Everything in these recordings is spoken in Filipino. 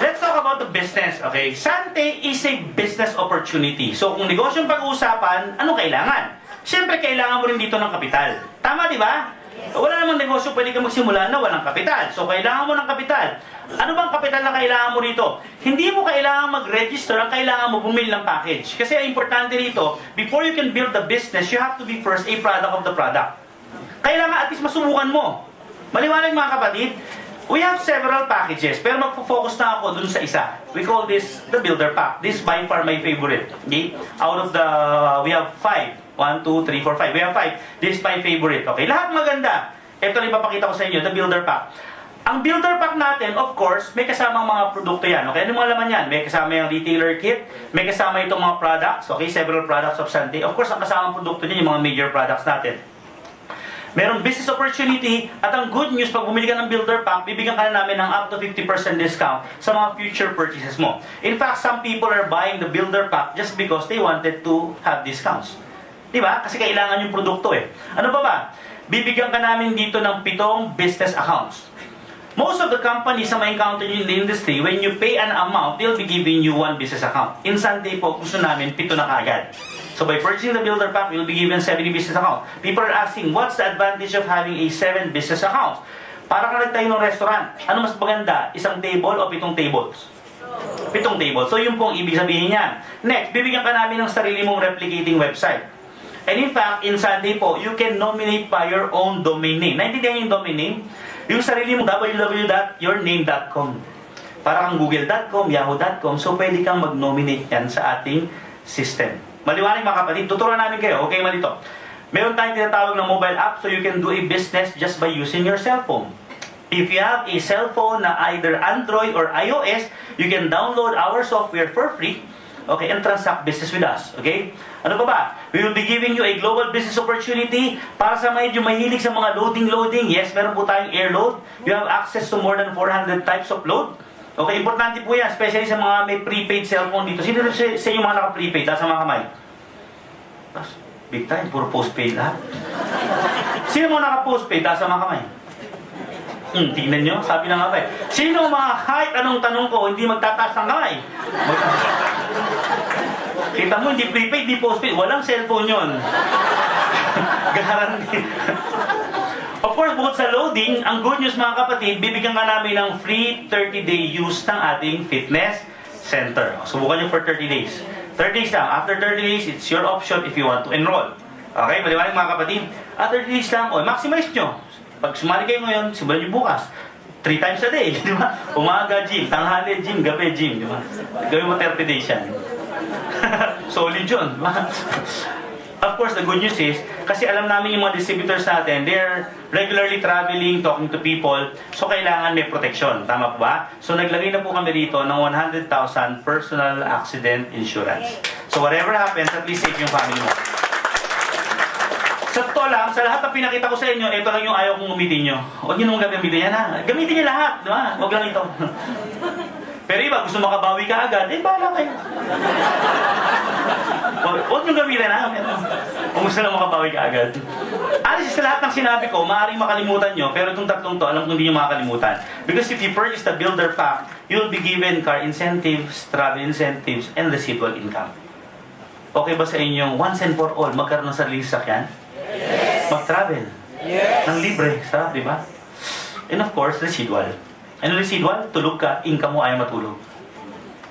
Let's talk about the business, okay? Sante is a business opportunity. So, kung negosyong pag-uusapan, ano kailangan? Siyempre, kailangan mo rin dito ng kapital. Tama, di ba? Wala namang negosyo pwede ka magsimula na walang kapital. So, kailangan mo ng kapital. Ano bang kapital na kailangan mo rito? Hindi mo kailangan mag-register, ang kailangan mo bumili ng package. Kasi ang importante rito, before you can build the business, you have to be first a product of the product. Kailangan at least masubukan mo. Maliwanag mga kapatid, we have several packages, pero magpo-focus na ako dun sa isa. We call this the builder pack. This is by far my favorite. Okay? Out of the, we have 5. 1, 2, 3, 4, 5. We have 5. This is my favorite. Okay? Lahat maganda. Ito na ipapakita ko sa inyo, the builder pack. Ang builder pack natin, of course, may kasamang mga produkto yan. Okay? Ano mga laman yan? May kasama yung retailer kit, may kasama itong mga products. Okay? Several products of Sante. Of course, ang kasamang produkto niya, yung mga major products natin. Merong business opportunity at ang good news, pag bumili ka ng builder pack, bibigyan ka na namin ng up to 50% discount sa mga future purchases mo. In fact, some people are buying the builder pack just because they wanted to have discounts. Diba? Kasi kailangan yung produkto eh. Ano pa ba? Bibigyan ka namin dito ng 7 business accounts. Most of the companies na ma-encounter in the industry, when you pay an amount, they'll be giving you 1 business account. In Sante po, gusto namin 7 na kaagad. So by purchasing the builder pack, you'll be given 70 business accounts. People are asking, what's the advantage of having a 7 business accounts? Para ka nagtayo ng restaurant. Ano mas maganda? Isang table o 7 tables? 7 tables. So yun po ang ibig sabihin niya. Next, bibigyan ka namin ng sarili mong replicating website. And in fact, in Sante po, you can nominate by your own domain name. Naintindihan yung domain name? Yung sarili mong www.yourname.com. Para kang google.com, yahoo.com. So pwede kang mag-nominate yan sa ating system. Maliwanag mga kapatid, tuturuan namin kayo. Okay, malito. Meron tayong tinatawag na mobile app so you can do a business just by using your cell phone. If you have a cell phone na either Android or iOS, you can download our software for free, okay, and transact business with us. Okay? Ano pa ba? We will be giving you a global business opportunity para sa medyo mahilig sa mga loading. Yes, meron po tayong air load. You have access to more than 400 types of load. Okay, importante po yan, especially sa mga may prepaid cellphone dito. Sino sa inyo mga naka-prepaid? Taas ang mga kamay. Big time, puro postpaid lahat. Sino mga naka-postpaid? Taas ang mga kamay. Tingnan nyo, sabi na nga ba eh. Sino mga kahit anong tanong ko, hindi magtataas ng kamay? Kita mo, hindi prepaid, hindi postpaid. Walang cellphone yun. Guarantee. Of course, bukod sa loading, ang good news mga kapatid, bibigyan ka namin ng free 30-day use ng ating fitness center. Subukan nyo for 30 days. 30 days lang. After 30 days, it's your option if you want to enroll. Okay, maliwanag mga kapatid. After 30 days lang, maximize nyo. Pag sumali kayo ngayon, simulan nyo bukas. 3 times a day, di ba? Umaga gym, tanghali gym, gabi gym, di ba? Gawin mo 30 days yan. Solid yun, di ba? Of course, the good news is, kasi alam namin yung mga distributors natin, they're regularly traveling, talking to people, so kailangan may protection. Tama po ba? So naglagay na po kami rito ng 100,000 personal accident insurance. So whatever happens, at least save yung family mo. Sa totoo lang, sa lahat na pinakita ko sa inyo, ito lang yung ayaw kong gamitin nyo. Huwag nyo naman gagamitin yan ha. Gamitin nyo lahat, di ba? Huwag lang ito. Pero iba, gusto makabawi ka agad, bahala kayo. Huwag nyo gamitin ha. Kung gusto lang makabawi ka agad. Alis sa lahat ng sinabi ko, maaaring makalimutan nyo, pero itong tatlong to, alam kong hindi nyo makakalimutan. Because if you purchase the builder pack, you'll be given car incentives, travel incentives, and residual income. Okay ba sa inyong once and for all, magkaroon ng sariling sasakyan? Yes. Mag-travel? Yes. Nang libre, sarap, di ba? And of course, residual. Ano residual? Tulog ka, income mo ayaw matulog.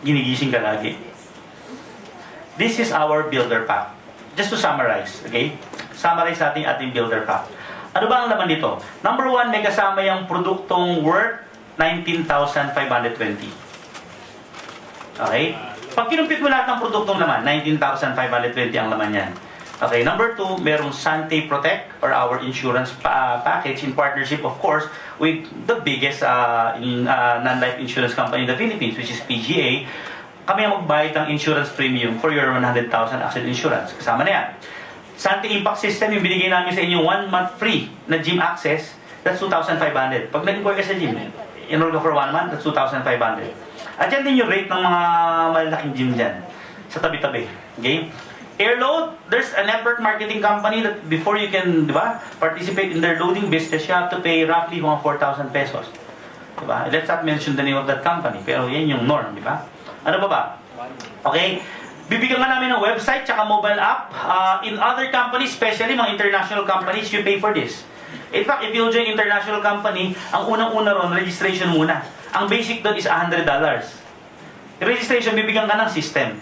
Ginigising ka lagi. This is our builder pack. Just to summarize, okay? Summarize natin ating builder pack. Ano ba ang laman dito? Number 1, may kasama yung produktong worth 19,520. Okay? Pag kinumpit mo lahat ng produktong laman, 19,520 ang laman yan. Okay, number 2, merong Sante Protect or our insurance package in partnership, of course, with the biggest non-life insurance company in the Philippines, which is PGA. Kami ang magbayad ng insurance premium for your 100,000 accident insurance. Kasama na yan. Sante Impact System, yung binigay namin sa inyo 1 month free na gym access, that's 2,500. Pag nag-inquire ka sa gym, enroll ka for 1 month, that's 2,500. At yan din yung rate ng mga malalaking gym dyan, sa tabi-tabi. Okay? Airload, there's a network marketing company that before you can, di ba, participate in their loading business, you have to pay roughly mga 4,000 pesos. Diba? Let's not mention the name of that company, pero yan yung norm, di ba? Ano pa ba? Okay? Bibigyan ka namin ng website tsaka mobile app. In other companies, especially mga international companies, you pay for this. In fact, if you'll join international company, ang unang-una ron, registration muna. Ang basic doon is $100. Registration, bibigyan ka ng system.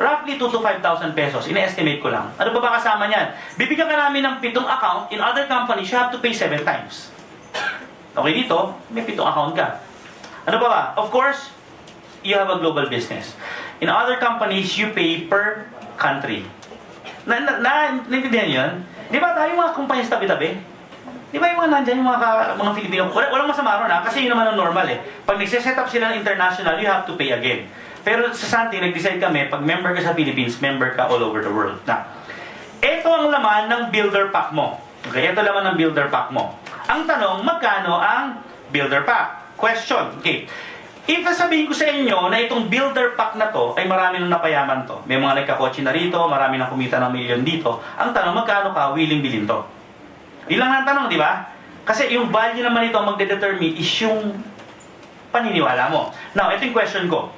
Roughly 2 to 5,000 pesos. Ina-estimate ko lang. Ano ba kasama niyan? Bibigyan ka namin ng 7 account. In other companies, you have to pay 7 times. Okay, dito, may 7 account ka. Ano ba? Of course, you have a global business. In other companies, you pay per country. Naintindihan yun? Di ba tayo mga kumpanya sa tabi-tabi? Di ba yung mga nandyan, yung mga Filipino? Walang masama ron kasi yun naman ang normal eh. Pag nagsiset up sila ng international, you have to pay again. Pero sa Santi, nag-decide kami, pag member ka sa Philippines, member ka all over the world. Na, ito ang laman ng builder pack mo. Okay, ito laman ng builder pack mo. Ang tanong, magkano ang builder pack? Question. Okay. If sabihin ko sa inyo na itong builder pack na to ay marami nang napayaman to. May mga nagkakotse na rito, marami nang kumita ng milyon dito. Ang tanong, magkano ka willing bilhin to? Yun lang ang tanong, di ba? Kasi yung value naman ito ang magdedetermine is yung paniniwala mo. Now, ito yung question ko.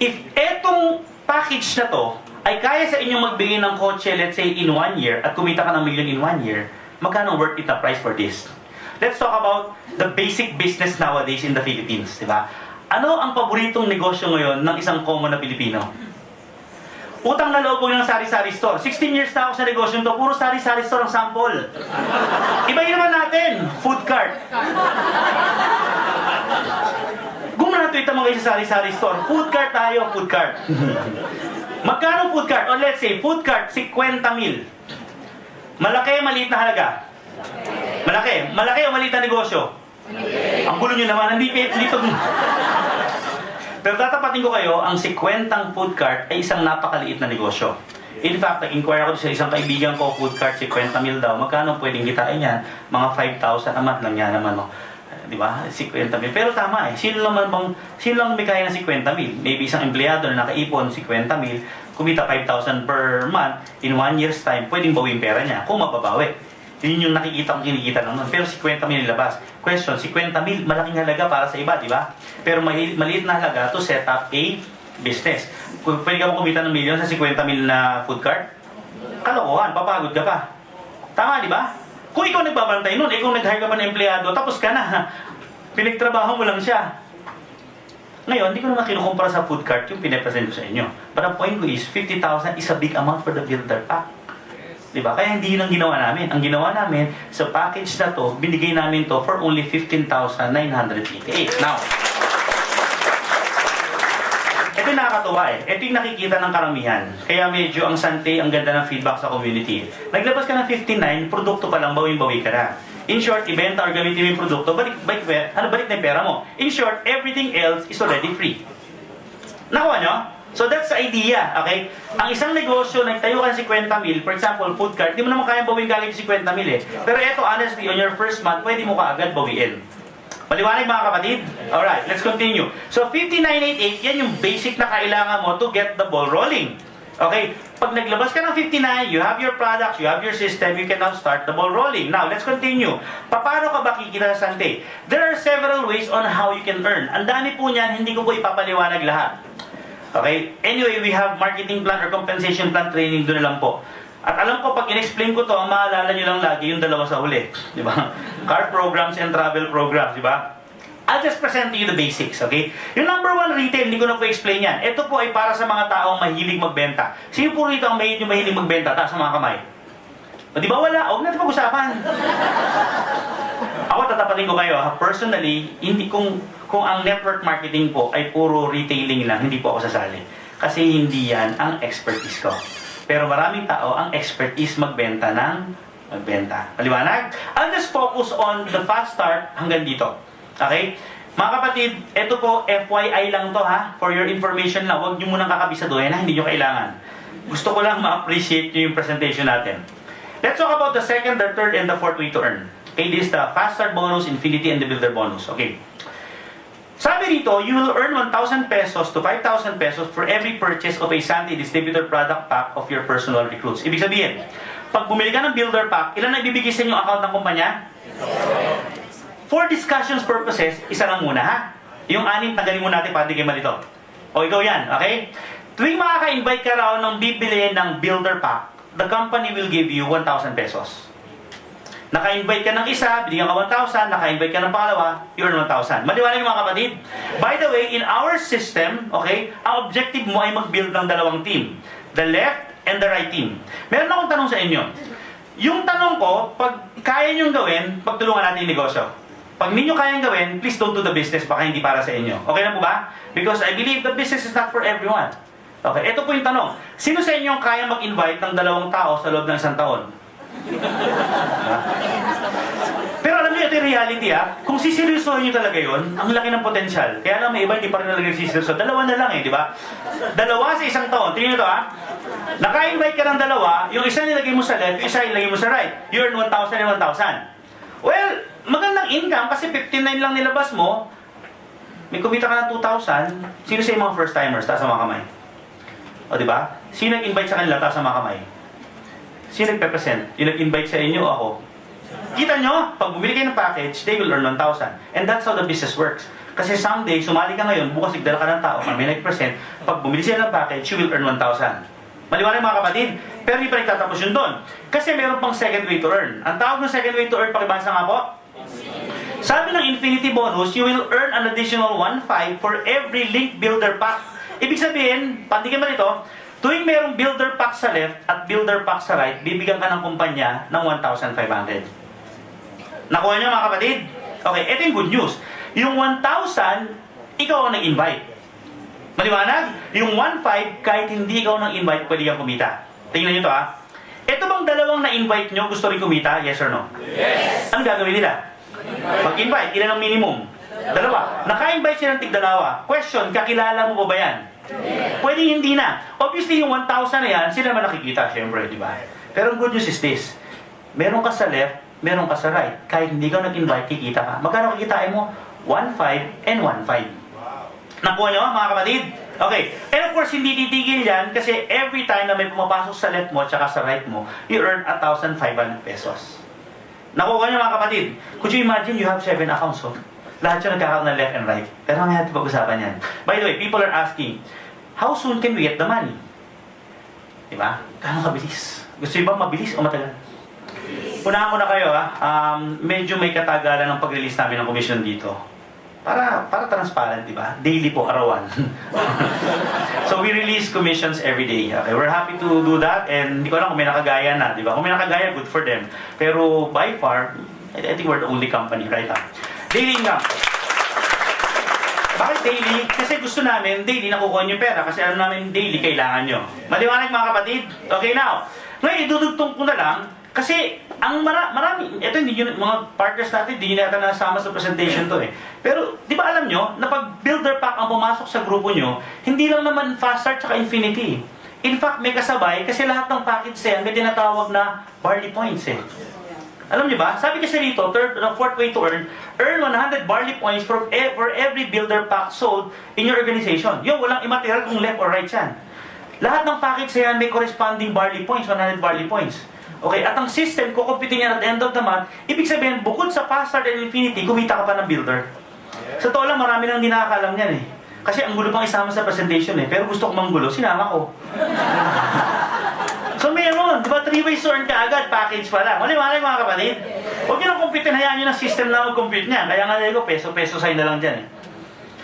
If etong package na to ay kaya sa inyong magbigay ng kotse, let's say, in 1 year, at kumita ka ng milyon in 1 year, magkano worth it na price for this? Let's talk about the basic business nowadays in the Philippines, di ba? Ano ang paboritong negosyo ngayon ng isang common na Pilipino? Utang na loob po ng sari-sari store. 16 years na ako sa negosyo to, puro sari-sari store ang sample. Ibahin naman natin, food cart. Gumanatuit ang mga sa sari-sari store. Food cart tayo, food cart. Magkano food cart? Or let's say, food cart, 50 mil. Malaki, maliit na halaga? Malaki. Malaki o maliit na negosyo? Ang gulo nyo naman, hindi dito. Pero tatapatin ko kayo, ang 50 food cart ay isang napakaliit na negosyo. In fact, nag-inquire ako sa isang kaibigan ko, food cart, 50 mil daw. Magkano pwedeng kitain yan? Mga 5,000 a month lang yan naman, no? Di ba? 50 mil. Pero tama eh. Sino lang may kaya ng 50 mil? Maybe isang empleyado na nakaipon, 50 mil, kumita 5,000 per month, in 1 year's time, pwedeng bawin pera niya kung mababawi. Yun yung nakikita kong kinikita naman. Pero 50 mil nilabas. Question, 50 mil, malaking halaga para sa iba, di ba? Pero maliit na halaga to set up a business. Pwede ka mo kumita ng milyon sa 50 mil na food cart? Kalokohan, papagod ka pa. Tama, di ba? Kung ikaw nagbabantay nun, ikaw nag-hire ka pa ng empleyado, tapos ka na. Pinagtrabaho mo lang siya. Ngayon, hindi ko naman kinukumpara sa food cart yung pinapresent ko sa inyo. But ang point ko is, 50,000 is a big amount for the builder pack. Diba? Kaya hindi yun ang ginawa namin. Ang ginawa namin, sa package na to, binigay namin to for only 15,988. Now, ito yung nakakatuwa eh. Ito yung nakikita ng karamihan. Kaya medyo ang sante, ang ganda ng feedback sa community. Naglabas ka ng 59, produkto pa lang, bawing-bawi ka na. In short, ibenta or gamitin mo yung produkto, balik na yung pera mo. In short, everything else is already free. Nakuha nyo? So that's the idea, okay? Ang isang negosyo, nagtayo ka ng 50 mil, for example, food cart, di mo naman kaya bawiin kagad yung 50 mil eh. Pero eto, honestly, on your first month, pwede mo kaagad bawiin. Paliwanag mga kapatid? Alright, let's continue. So 5988, yan yung basic na kailangan mo to get the ball rolling. Okay? Pag naglabas ka ng 59, you have your products, you have your system, you can now start the ball rolling. Now, let's continue. Paano ka ba kikita sa Sante? There are several ways on how you can earn. Ang dami po niyan, hindi ko po ipapaliwanag lahat. Okay? Anyway, we have marketing plan or compensation plan training, doon na lang po. At alam ko, pag in-explain ko to, ang maalala nyo lang lagi yung dalawa sa huli. Di ba? Car programs and travel programs, di ba? I'll just present to you the basics, okay? Yung number 1, retail, hindi ko na po explain yan. Ito po ay para sa mga taong mahilig magbenta. Sino po rito ang mahilig magbenta? Taas sa mga kamay. O di ba wala? Huwag natin pag-usapan. Ako, tatapatin ko kayo, ha? Personally, hindi kung ang network marketing po ay puro retailing lang, hindi po ako sasali. Kasi hindi yan ang expertise ko. Pero maraming tao, ang expertise magbenta ng magbenta. Paliwanag? I'll just focus on the fast start hanggang dito. Okay? Mga kapatid, ito po, FYI lang to ha. For your information lang, huwag nyo munang kakabisaduhin ha, hindi nyo kailangan. Gusto ko lang ma-appreciate nyo yung presentation natin. Let's talk about the second, the third, and the fourth way to earn. Okay, this is the fast start bonus, infinity, and the builder bonus. Okay. Sabi dito, you will earn 1,000 pesos to 5,000 pesos for every purchase of a Sante distributor product pack of your personal recruits. Ibig sabihin, pag bumili ka ng builder pack, ilan na ibibigay sa inyo account ng kumpanya? for discussions purposes, isa lang muna ha. Yung 6, tanggalin muna natin para di kayo malito. O ikaw yan, okay? Tuwing makaka-invite ka raw ng bibili ng builder pack, the company will give you 1,000 pesos. Naka-invite ka ng isa, binigyan ka 1,000, naka-invite ka ng pangalawa, you earn 1,000. Maliwanag yung mga kapatid. By the way, in our system, okay, ang objective mo ay mag-build ng dalawang team. The left and the right team. Meron akong tanong sa inyo. Yung tanong ko, pag kaya nyo gawin, pagtulungan natin yung negosyo. Pag ninyo kayang gawin, please don't do the business, baka hindi para sa inyo. Okay na po ba? Because I believe the business is not for everyone. Okay, ito po yung tanong. Sino sa inyo ang kaya mag-invite ng 2 tao sa loob ng 1 taon? Pero alam niyo, ito yung reality kung siseryosohin niyo talaga yun, ang laki ng potensyal. Kaya lang may iba hindi pa rin nalagay siseryoso. 2 na lang di ba? 2 sa 1 taon. Tingnan niyo ito Naka-invite ka ng 2, yung isa nilagay mo sa left, yung isa nilagay mo sa right. You earn 1,000 and 1,000. Well, magandang income kasi 59 lang nilabas mo. May kumita ka ng 2,000. Sino sa mga first timers? Taas ang mga kamay. O di ba? Sino nag-invite sa kanila? Taas ang mga kamay. Sino nagpe-present? Yung nag-invite sa inyo o ako? Kita nyo, pag bumili kayo ng package, they will earn 1,000. And that's how the business works. Kasi someday, sumali ka ngayon, bukas nagdala ka ng tao, may nag-present, pag bumili sila ng package, you will earn 1,000. Maliwanag mga kapatid, pero hindi pa nagtatapos yun doon. Kasi meron pang second way to earn. Ang tawag ng second way to earn, pakibasa nga po. Sabi ng Infinity Bonus, you will earn an additional 1,500 for every link builder pack. Ibig sabihin, pandigan mo nito, tuwing merong builder pack sa left at builder pack sa right, bibigyan ka ng kumpanya ng 1,500. Nakuha niyo mga kapatid? Okay, ito yung good news. Yung 1,000, ikaw ang nag-invite. Maliwanag? Yung 1,500, kahit hindi ikaw nang-invite, pwede kang kumita. Tingnan niyo ito Ito bang 2 na-invite nyo gusto rin kumita? Yes or no? Yes! Ano gagawin nila? Mag-invite. Ilan ang minimum? 2. Naka-invite sila ng tig-2. Question, kakilala mo ba yan? Pwede hindi na. Obviously, yung 1,000 na yan, sila naman nakikita, syempre, di ba? Pero ang good news is this. Meron ka sa left, meron ka sa right. Kahit hindi ka nag-invite, kikita ka. Magkano kikitain mo? 1,500 and 1,500. Nakuha nyo, mga kapatid? Okay. And of course, hindi titigil yan kasi every time na may pumapasok sa left mo at saka sa right mo, you earn 1,500 pesos. Nakuha nyo, mga kapatid? Could you imagine you have 7 accounts, Lahat yung nagkakaroon ng left and right. Pero may natin pag-usapan yan. By the way, people are asking, how soon can we get the money? Diba? Gano'ng kabilis? Gusto nyo bang mabilis o matagal? Unahan muna kayo, medyo may katagalan ng pag-release namin ng commission dito. Para transparent, diba? Daily po, arawan. So we release commissions every day. Okay, we're happy to do that and hindi ko alam kung may nakagaya na, diba? Kung may nakagaya, good for them. Pero by far, I think we're the only company right now. Daily income. Bakit daily? Kasi gusto namin daily nakukuha nyo pera kasi alam namin daily kailangan nyo. Maliwanag mga kapatid? Okay now. Ngayon, idudugtong ko na lang kasi ang marami, ito hindi nyo, mga partners natin, hindi nyo natin nasama sa presentation to Pero, di ba alam nyo, na pag builder pack ang pumasok sa grupo nyo, hindi lang naman fast start tsaka infinity. In fact, may kasabay kasi lahat ng package may tinatawag na barley points Alam niyo ba? Sabi kasi dito, fourth way to earn 100 barley points for every builder pack sold in your organization. Yung walang immaterial kung left or right yan. Lahat ng package yan may corresponding barley points, 100 barley points. Okay, at ang system, kukumpitin yan at the end of the month, ibig sabihin, bukod sa fast start and infinity, kumita ka pa ng builder. Sa totoo lang, marami nang hindi nakakalam yan Kasi ang gulo pang isama sa presentation pero gusto ko manggulo, sinama ko. So meron, di ba 3 ways to earn ka agad, package pala. Maliwanag mga kapatid. Huwag nyo nang kumpitin, hayaan nyo ng system na mag-compute niya. Kaya nga ko, peso-peso sign na lang dyan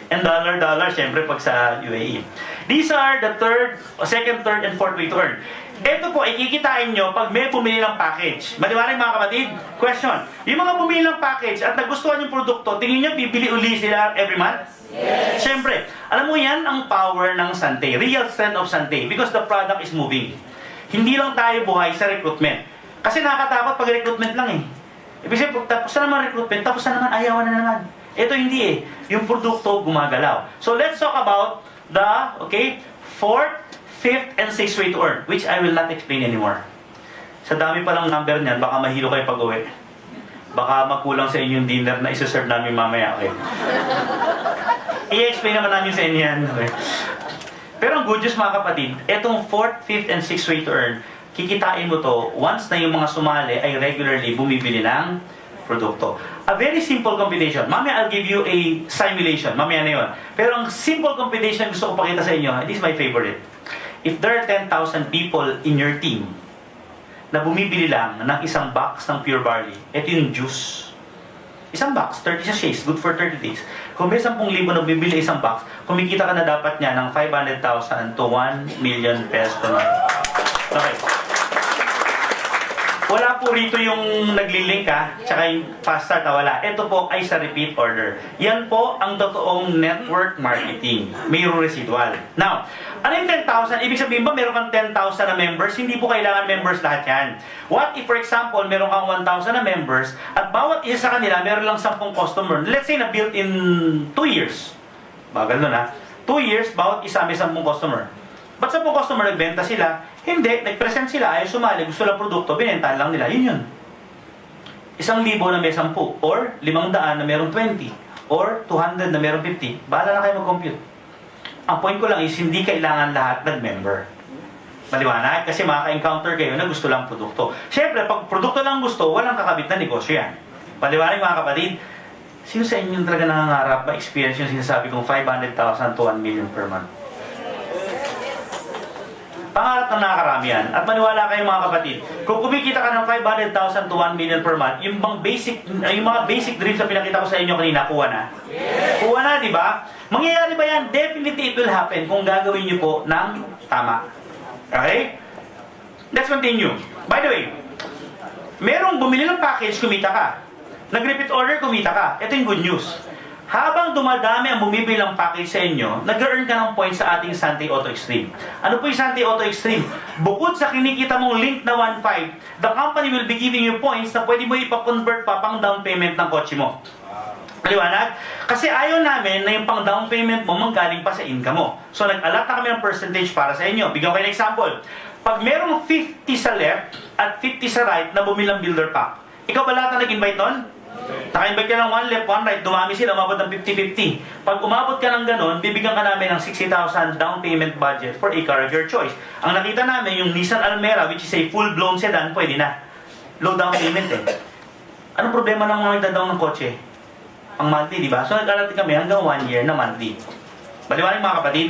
And dollar, syempre pag sa UAE. These are the second, third, and fourth way to earn. Ito po, ikikitain nyo pag may bumili ng package. Maliwanag mga kapatid? Question, yung mga bumili ng package at nagustuhan yung produkto, tingin nyo, bibili uli sila every month? Yes. Siyempre, alam mo yan ang power ng Sante, real strength of Sante, because the product is moving. Hindi lang tayo buhay sa recruitment. Kasi nakakatakot pag recruitment lang Ibig sabihin, tapos na naman recruitment, tapos na naman, ayawan na naman. Ito hindi Yung produkto gumagalaw. So let's talk about the, fourth, fifth, and sixth way to earn, which I will not explain anymore. Sa dami palang number niyan, baka mahilo kayo pag-uwi. Baka makulang sa inyong dinner na isa-serve namin mamaya, I-explain naman namin sa inyo yan, Pero ang good news mga kapatid, etong fourth, fifth, and sixth way to earn, kikitain mo to once na yung mga sumali ay regularly bumibili ng produkto. A very simple computation. Mamaya I'll give you a simulation. Mamaya na yun. Pero ang simple computation gusto ko pakita sa inyo, this is my favorite. If there are 10,000 people in your team na bumibili lang ng isang box ng Pure Barley, ito yung juice. Isang box, 30 sachets, good for 30 days. Kung may 10,000 na bibili isang box, kumikita ka na dapat niya ng 500,000 to 1 million pesos per month. Okay. Wala po rito yung naglilink tsaka yung fast start na wala. Ito po ay sa repeat order. Yan po ang totoong network marketing. Mayroong residual. Now, ano yung 10,000? Ibig sabihin ba meron kang 10,000 na members? Hindi po kailangan members lahat yan. What if, for example, meron kang 1,000 na members at bawat isa sa kanila meron lang 10 customer. Let's say na built in 2 years. Bagal nun 2 years, bawat isa may 10 customer. Ba't 10 customer nagbenta sila? Hindi, nag-present sila, ayaw sumali, gusto lang produkto, binentahan lang nila. Yun yun. 1,000 na may 10, or 500 na merong 20, or 200 na merong 50. Bahala na kayo mag-compute. Ang point ko lang is, hindi kailangan lahat nag-member. Maliwanag? Kasi makaka-encounter kayo na gusto lang produkto. Siyempre, pag produkto lang gusto, walang kakabit na negosyo yan. Maliwanag mga kapatid, sino sa inyo talaga nangangarap ba experience yung sinasabi kong 500,000 to 1 million per month? Pangarap ng nakakarami yan. At maniwala kayo mga kapatid, kung kumikita ka ng 500,000 to 1 million per month, yung mga basic dreams na pinakita ko sa inyo kanina, kuha na. Kuha na, di ba? Mangyayari ba yan? Definitely it will happen kung gagawin nyo po ng tama. Okay? Let's continue. By the way, merong bumili ng package, kumita ka. Nag-repeat order, kumita ka. Ito yung good news. Habang dumadami ang bumibili ng package sa inyo, nag-earn ka ng points sa ating Sante Auto Extreme. Ano po yung Sante Auto Extreme? Bukod sa kinikita mong link na 1.5, the company will be giving you points na pwede mo ipa-convert pa pang down payment ng kotse mo. Maliwanag? Kasi ayaw namin na yung pang down payment mo manggaling pa sa income mo. So nag-allot na kami ng percentage para sa inyo. Bigyan ko kayo ng example. Pag merong 50 sa left at 50 sa right na bumili ng builder pack, ikaw ba lahat na nag-invite nun? Naka-invite ka ng 1 left, 1 right, dumami sila, umabot ng 50-50. Pag umabot ka ng ganun, bibigyan ka namin ng 60,000 down payment budget for a car of your choice. Ang nakita namin, yung Nissan Almera, which is a full-blown sedan, pwede na. Low down payment Anong problema ng mga nagda-down ng kotse? Ang monthly, di ba? So nag-alati kami hanggang 1 year na monthly. Baliwanag mga kapatid,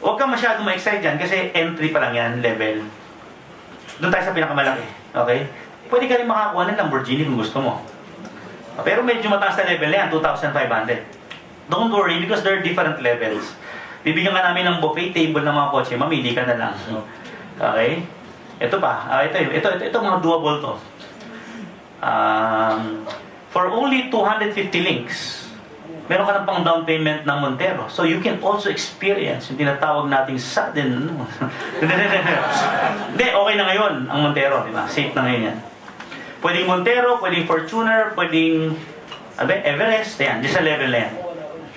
huwag kang masyadong ma-excite dyan kasi entry pa lang yan, level. Doon tayo sa pinakamalaki. Okay? Pwede ka rin makakuha ng Lamborghini kung gusto mo. Pero medyo mataas na level na yan, 2,500. Don't worry because there are different levels. Bibigyan ka namin ng buffet table ng mga kotse, mamili ka na lang. Okay? Ito pa. Ito mga doable to. For only 250 links, meron ka ng pang down payment ng Montero. So you can also experience yung tinatawag nating sudden. Hindi, okay na ngayon ang Montero, di ba? Safe na ngayon yan. Pwedeng Montero, pwedeng Fortuner, pwedeng Everest, yan, just sa level na yan.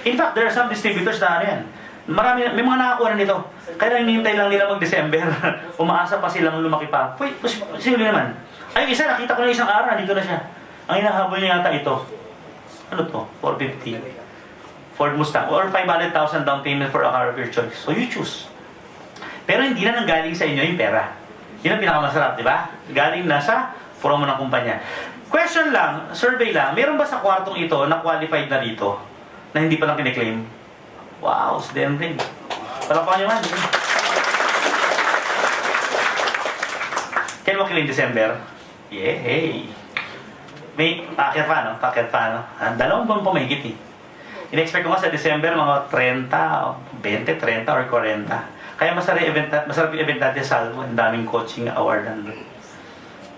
In fact, there are some distributors na yan. Marami, may mga nakakuha na nito. Kaya hinihintay lang nila mag-December. Umaasa pa silang lumaki pa. Wait, posible naman. Ay, isa, nakita ko na isang araw, dito na siya. Ang hinahabol niya yata ito. Ano to? 450. Ford Mustang. Or 500,000 down payment for a car of your choice. So you choose. Pero hindi na nanggaling sa inyo yung pera. Yun ang pinakamasarap, di ba? Galing na sa promo ng kumpanya. Question lang, survey lang, meron ba sa kwartong ito na qualified na dito na hindi pa lang kiniklaim? Wow, si Denry. Palapakan nyo man. Kailan mo kilaim December? Yeah, hey. May packet pa, no? Packet pa, no? 2 buwan pa mahigit eh. In-expect ko nga sa December mga 30, 20, 30 or 40. Kaya masarap yung event natin sa Salvo. Ang daming coaching award nandun.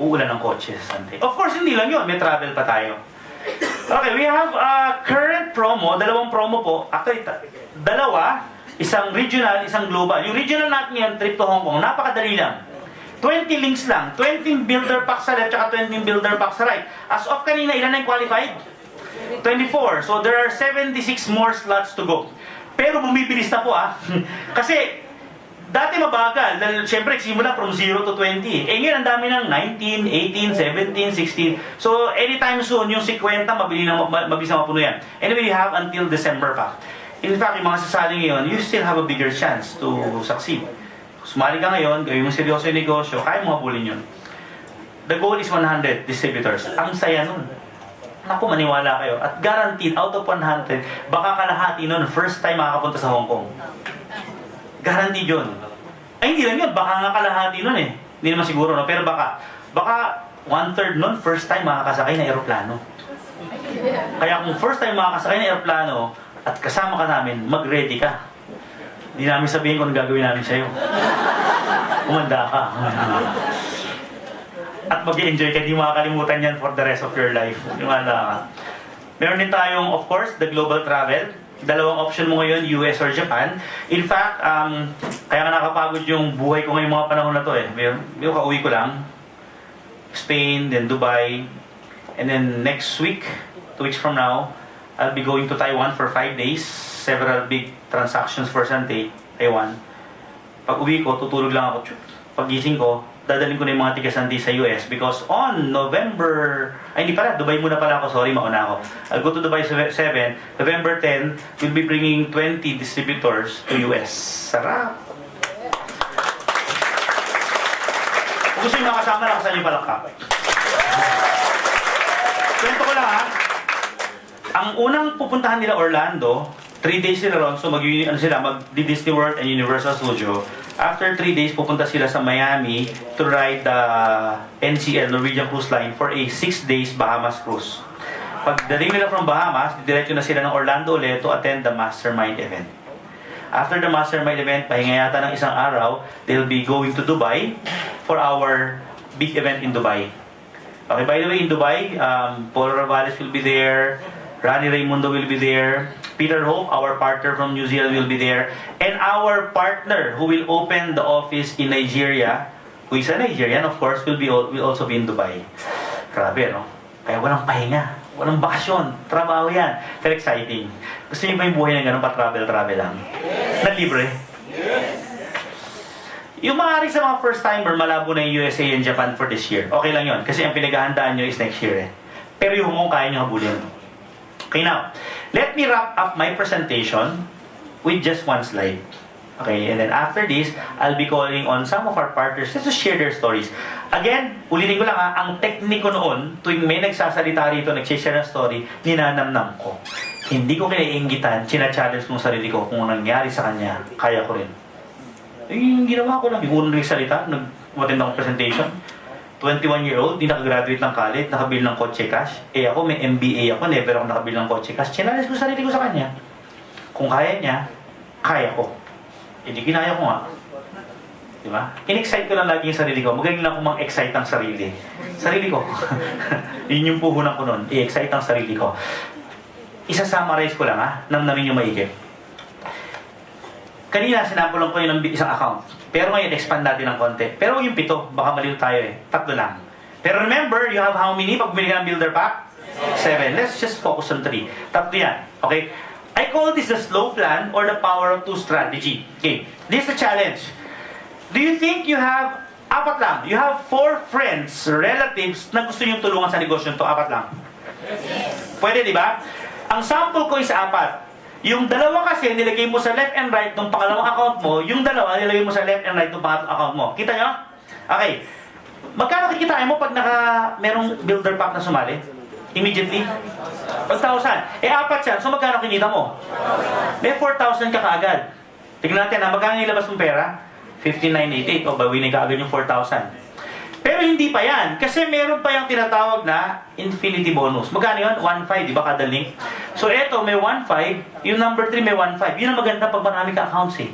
Uulan ng kotse sa Sunday. Of course, hindi lang yun. May travel pa tayo. Okay, we have a current promo. 2 promo po. Actually, 2. Isang regional, isang global. Yung regional natin yan, trip to Hong Kong. Napakadali lang. 20 links lang. 20 builder pack sa left, tsaka 20 builder pack sa right. As of kanina, ilan na yung qualified? 24. So, there are 76 more slots to go. Pero bumibilis na po Kasi, dati mabagal, dahil syempre simula from 0 to 20. Ngayon ang dami ng 19, 18, 17, 16. So anytime soon, yung 50 mabilis na mapuno yan. Anyway, you have until December pa. In fact, yung mga sasali ngayon, you still have a bigger chance to succeed. Sumali ka ngayon, gawin mo seryoso yung negosyo, kaya mo mabulin yun. The goal is 100 distributors. Ang saya nun. naku, maniwala kayo. At guaranteed, out of 100, baka kalahati nun, first time makakapunta sa Hong Kong. Guaranteed yun. Ay, hindi lang yun. Baka nga kalahati nun eh. Hindi naman siguro, no? Pero baka 1/3 nun, first time makakasakay na aeroplano. Kaya kung first time makakasakay na aeroplano at kasama ka namin, mag-ready ka. Hindi namin sabihin kung ano gagawin namin sa'yo. Kumanda ka. At mag-enjoy ka, di makakalimutan yan for the rest of your life. Kumanda ka. Meron din tayong, of course, the global travel. Dalawang option mo ngayon, US or Japan. In fact, kaya nga nakapagod yung buhay ko ngayong mga panahon na to eh. Yung kauwi ko lang. Spain, then Dubai. And then next week, 2 weeks from now, I'll be going to Taiwan for 5 days. Several big transactions for Sante, Taiwan. Pag uwi ko, tutulog lang ako. Pag gising ko, dadalhin ko na yung mga tiga-Sante sa US because on November... Ay, hindi pala. Dubai muna pala ako. Sorry, mauna ako. I'll go to Dubai 7. November 10, we'll be bringing 20 distributors to US. Sarap! Kung gusto nyo makasama, nakasan yung palakpak. Kwento ko lang ha. Ang unang pupuntahan nila Orlando, 3 days sila ron, so mag-Disney World and Universal Studio. After 3 days, pupunta sila sa Miami to ride the NCL, Norwegian Cruise Line, for a 6 days Bahamas cruise. Pagdating nila from Bahamas, diretso na sila ng Orlando ulit to attend the Mastermind event. After the Mastermind event, pahinga yata ng isang araw, they'll be going to Dubai for our big event in Dubai. Okay, by the way, in Dubai, Paul Ravales will be there, Rani Raimundo will be there, Peter Hope, our partner from New Zealand, will be there, and our partner who will open the office in Nigeria, who is a Nigerian, of course, will also be in Dubai. Grabe, no? Kaya walang pahinga, walang bakasyon, trabaho yan. Very exciting. Gusto niyo ba yung buhay na gano'n, pa-travel lang? Na libre? Yung maaari sa mga first-timer, malabo na yung USA and Japan for this year. Okay lang yun, kasi ang pinaghahandaan nyo is next year eh. Pero yung Hong Kong, kaya nyo habulin. Okay, now, let me wrap up my presentation with just one slide. Okay, and then after this, I'll be calling on some of our partners just to share their stories. Again, ulitin ko lang ha, ang tekniko noon, tuwing may nagsasalita rito, nag-share ng story, ninanamnam ko. Hindi ko kinaiingitan, china-challenge kong sarili ko kung nangyari sa kanya, kaya ko rin. Yung ginawa ko lang, yung unang salita, nag-attend akong presentation. 21-year-old, di nakagraduate ng college, nakabili ng kotse cash. Eh ako, may MBA ako, never ako nakabili ng kotse cash. Chinalis ko sarili ko sa kanya. Kung kaya niya, kaya ko. Eh di ginaya ko nga. Diba? In-excite ko lang lagi yung sarili ko. Magaling lang ako mang-excite ang sarili. Sarili ko. Yun yung puhunan ko nun. I-excite ang sarili ko. Isa-summarize ko lang ha, namnamin yung maigip. Kanina, sinample lang ko yung isang account. Pero ngayon, expand natin ng konti. Pero yung 7, baka malito tayo eh. 3 lang. Pero remember, you have how many pag bumili ka ng builder pack? 7. Let's just focus on 3. 3 yan. Okay? I call this the slow plan or the power of 2 strategy. Okay. This is the challenge. Do you think you have 4 lang? You have 4 friends, relatives na gusto nyo tulungan sa negosyo to? 4 lang. Pwede, di ba? Ang sample ko is 4. Yung 2 kasi nilagay mo sa left and right ng pangalawang account mo, yung 2 nilagay mo sa left and right ng pangatlong account mo. Kita nyo? Okay. Magkano kikitain mo pag merong builder pack na sumali? Immediately? 1,000. Eh, 4 yan. So, magkano kinita mo? May 4,000 ka kaagad. Tignan natin ha, magkano nilabas mong pera? 5988. O, bawi na kaagad yung 4,000. Pero hindi pa yan. Kasi meron pa yung tinatawag na infinity bonus. Magkano yun? 1.5, di ba? Kada link. So, eto, may 1.5. Yung number 3 may 1.5. Yun ang maganda pag marami ka accounts eh.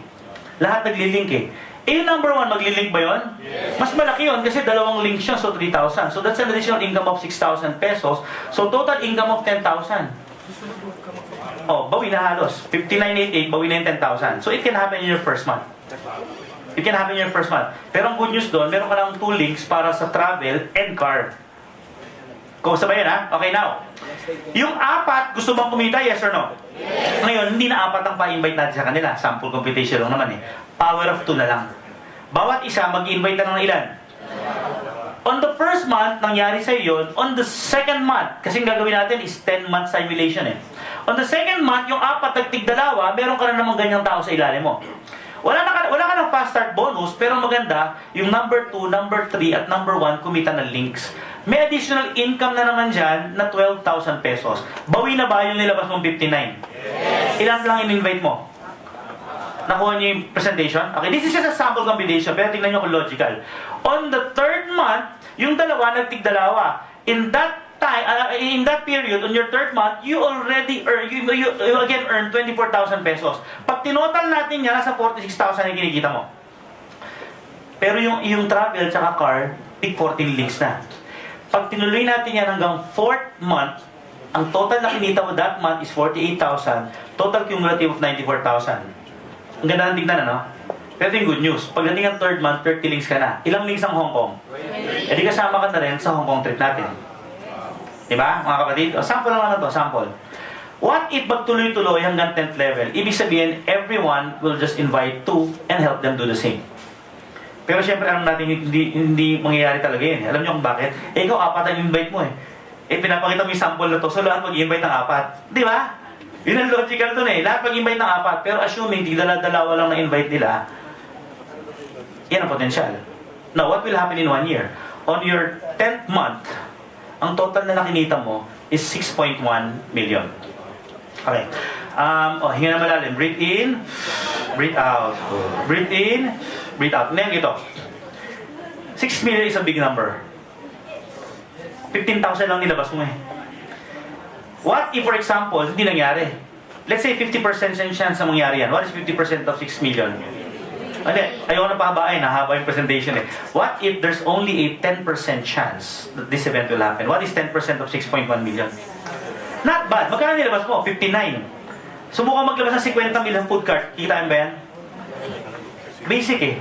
Lahat naglilink eh. Eh, yung number 1, maglilink ba yun? Yes. Mas malaki yun kasi 2 links yun. So, 3,000. So, that's an additional income of 6,000 pesos. So, total income of 10,000. Oh, bawi na halos. 5988, bawi na yung 10,000. So, it can happen in your first month. It can happen in your first month. Pero ang good news doon, meron ka lang 2 links para sa travel and car. Kung sabay yan ha? Okay, now. Yung 4, gusto bang kumita? Yes or no? Yes. Ngayon, hindi na 4 ang pa-invite natin sa kanila. Sample competition lang naman eh. Power of 2 na lang. Bawat isa, mag-invite na ng ilan? On the first month, nangyari sa'yo yun. On the second month, kasi gagawin natin is 10-month simulation eh. On the second month, yung 4 tagtig 2, meron ka na namang ganyang tao sa ilalim mo. Wala ka ng fast start bonus, pero maganda, yung number 2, number 3, at number 1, kumita ng links. May additional income na naman dyan na 12,000 pesos. Bawi na ba yung nilabas mong 59? Yes. Ilan lang in-invite mo? Nakuha niyo yung presentation? Okay, this is just a sample combination, pero tingnan niyo kung logical. On the 3rd month, yung dalawa, nagtig-dalawa. In that time, in that period, on your 3rd month, you already earn, you again earn 24,000 pesos. Pag tinotal natin yan, nasa 46,000 yung kinikita mo. Pero yung travel tsaka car, tig 14 links na. Pag tinuloy natin yan hanggang 4th month, ang total na kinita mo that month is 48,000, total cumulative of 94,000. Ang ganda ng tignan, ano? Pero yung good news, pagdating ang 3rd month, 30 links ka na. Ilang links ang Hong Kong? E di kasama ka na rin sa Hong Kong trip natin. Diba, mga kapatid? O, sample lang naman to, sample. What if magtuloy-tuloy hanggang 10th level? Ibig sabihin, everyone will just invite 2 and help them do the same. Pero syempre, alam natin, hindi mangyayari talaga yun. Alam niyo kung bakit? Eh, ikaw, 4 ang invite mo eh. Eh, pinapakita mo yung sample na to, so lahat mag-invite ng 4. Di ba? Yun ang logical dun eh. Lahat mag-invite ng 4, pero assuming di dala-dalawa lang na-invite nila, yan ang potential. Now, what will happen in 1 year? On your 10th month, ang total na nakinita mo is 6.1 million. Okay. Hinga na malalim. Breathe in, breathe out. Breathe in, breathe out. Ngayon ito. 6 million is a big number. 15,000 lang nilabas mo eh. What if, for example, hindi nangyari? Let's say 50% chance na mangyari yan. What is 50% of 6 million? Hindi, ayaw na pahabain, hahaba yung presentation eh. What if there's only a 10% chance that this event will happen? What is 10% of 6.1 million? Not bad. Magkano nilabas mo? 59. Subukan maglabas ng 50 million food cart. Kikitain ba yan? Basic eh.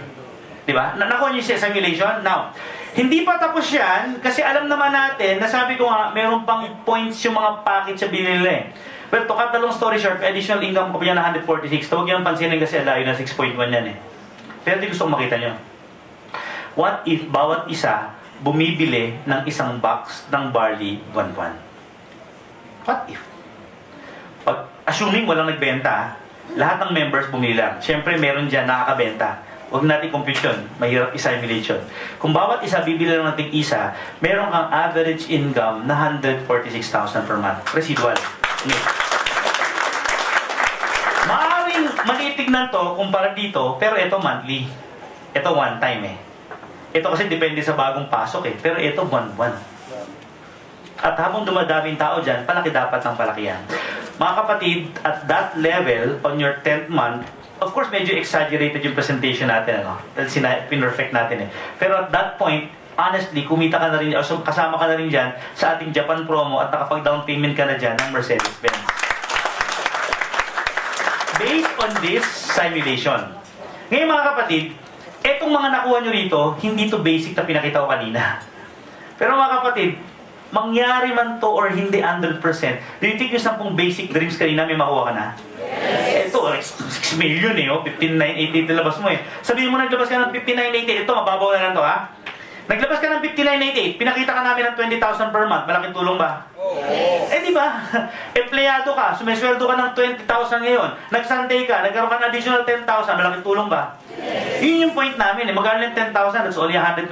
Diba? Nakuha niyo siya simulation? Now, hindi pa tapos yan kasi alam naman natin, nasabi ko nga, meron pang points yung mga package sa binili nila eh. Well, to cut the long story short, additional income ko pa niya na 146. Huwag niyo pansinin kasi layo na 6.1 yan eh. Pero di gusto kong makita nyo. What if bawat isa bumibili ng isang box ng barley buwan-buwan? What if? Pag, assuming walang nagbenta, lahat ng members bumili lang. Siyempre, meron dyan nakakabenta. Huwag natin compute yun. Mahirap i-simulation. Kung bawat isa bibili lang natin isa, meron kang average income na 146,000 per month. Residual. Maaaring malitignan to kumpara dito, pero ito monthly. Ito one time eh. Ito kasi depende sa bagong pasok eh. Pero ito buwan-buwan. At habang dumadaming tao dyan, palaki dapat ng palaki yan. Mga kapatid, at that level, on your 10th month, of course, medyo exaggerated yung presentation natin, ano? Dahil pinrefect natin eh. Pero at that point, honestly, kumita ka na rin, o kasama ka na rin dyan sa ating Japan promo at nakapag-down payment ka na dyan ng Mercedes-Benz. Based on this simulation. Ngayon mga kapatid, etong mga nakuha nyo rito, hindi to basic na pinakita ko kanina. Pero mga kapatid, mangyari man to or hindi 100%, do you think yung 10 basic dreams kanina may makuha ka na? Yes. Ito, 6 million eh, 59.88 nilabas mo eh. Sabihin mo naglabas ka ng 59.88, ito, mababaw na lang to ha. Naglabas ka ng 59.88, pinakita ka namin ng 20,000 per month, malaking tulong ba? Yes. Eh di ba? Empleyado ka, sumesweldo ka ng 20,000 ngayon, nag-Sunday ka, nagkaroon ka ng additional 10,000, malaking tulong ba? Yes. Yun yung point namin eh, magkano yung 10,000, that's only 120,000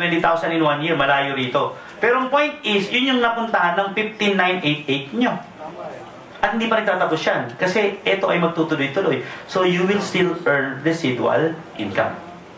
in 1 year, malayo rito. Pero ang point is, yun yung napuntahan ng 59.88 nyo. At hindi pa nagtatapos yan, kasi ito ay magtutuloy-tuloy. So you will still earn residual income.